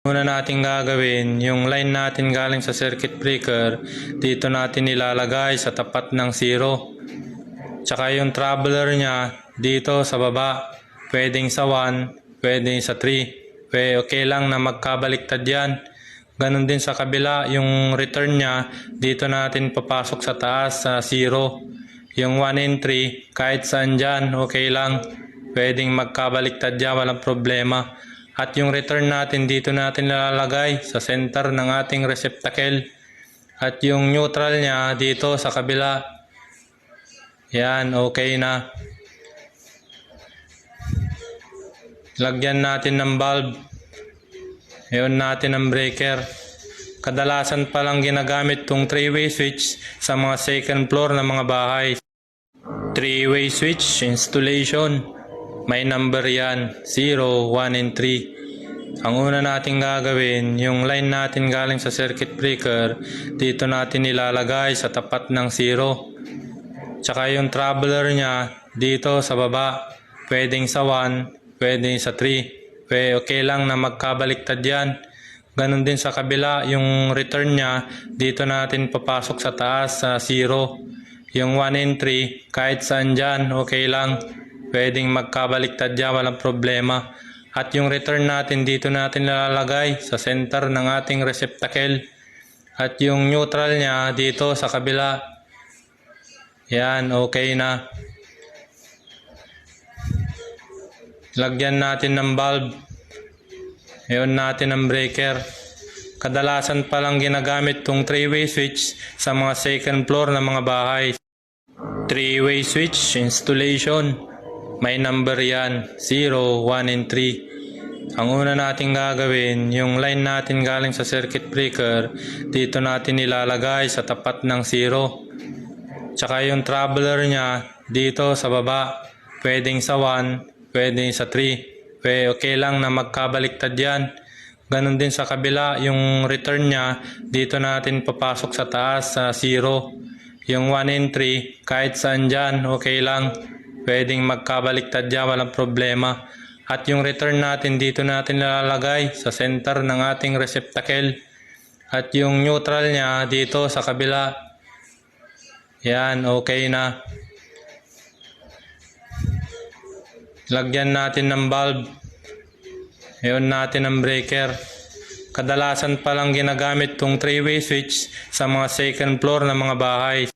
Una natin gagawin, yung line natin galing sa circuit breaker, dito natin ilalagay sa tapat ng 0. Tsaka yung traveler niya dito sa baba, pwedeng sa 1, pwedeng sa 3. Okay lang na magkabaliktad yan. Ganon din sa kabila, yung return niya dito natin papasok sa taas sa 0. Yung 1 and 3, kahit saan dyan, okay lang. Pwedeng magkabaliktad yan, walang problema. At yung return natin dito natin nilalagay sa center ng ating receptacle. At yung neutral niya dito sa kabila. Yan, okay na. Lagyan natin ng bulb. Ayon natin ang breaker. Kadalasan palang ginagamit tong 3-way switch sa mga second floor ng mga bahay. 3-way switch installation. May number yan, 0, 1, and 3. Ang una natin gagawin, yung line natin galing sa circuit breaker, dito natin ilalagay sa tapat ng 0. Tsaka yung traveler niya dito sa baba, pwedeng sa 1, pwedeng sa 3. Okay lang na magkabaliktad yan. Ganon din sa kabila, yung return niya dito natin papasok sa taas sa 0. Yung 1 and 3, kahit saan dyan, okay lang. Pwedeng magkabaliktad yan, walang problema. At yung return natin dito natin nilalagay sa center ng ating receptacle. At yung neutral niya dito sa kabila. Yan, okay na. Lagyan natin ng bulb. Ayon natin ang breaker. Kadalasan palang ginagamit tong 3-way switch sa mga second floor ng mga bahay. 3-way switch installation. May number yan, 0, 1, and 3. Ang una natin gagawin, yung line natin galing sa circuit breaker, dito natin ilalagay sa tapat ng 0. Tsaka yung traveler niya dito sa baba, pwedeng sa 1, pwedeng sa 3. Okay lang na magkabaliktad yan. Ganon din sa kabila, yung return niya dito natin papasok sa taas sa 0. Yung 1 and 3, kahit saan dyan, okay lang. Pwedeng magkabaliktad yan, walang problema. At yung return natin dito natin nilalagay sa center ng ating receptacle. At yung neutral niya dito sa kabila. Yan, okay na. Lagyan natin ng bulb. Ayon natin ang breaker. Kadalasan palang ginagamit tong 3-way switch sa mga second floor ng mga bahay.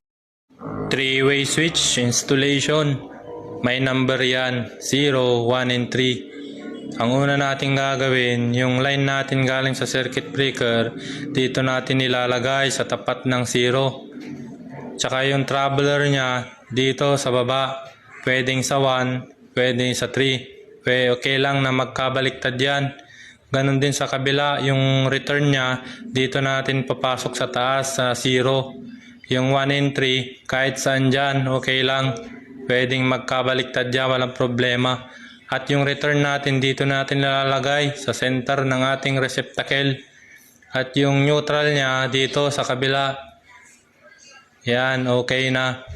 3-way switch installation. May number yan, 0, 1, and 3. Ang una natin gagawin, yung line natin galing sa circuit breaker, dito natin ilalagay sa tapat ng 0. Tsaka yung traveler niya dito sa baba, pwedeng sa 1, pwedeng sa 3. Okay lang na magkabaliktad yan. Ganon din sa kabila, yung return niya dito natin papasok sa taas sa 0. Yung 1 and 3, kahit saan dyan, okay lang. Pwedeng magkabaliktad yan, walang problema. At yung return natin dito natin nilalagay sa center ng ating receptacle. At yung neutral niya dito sa kabila. Yan, okay na.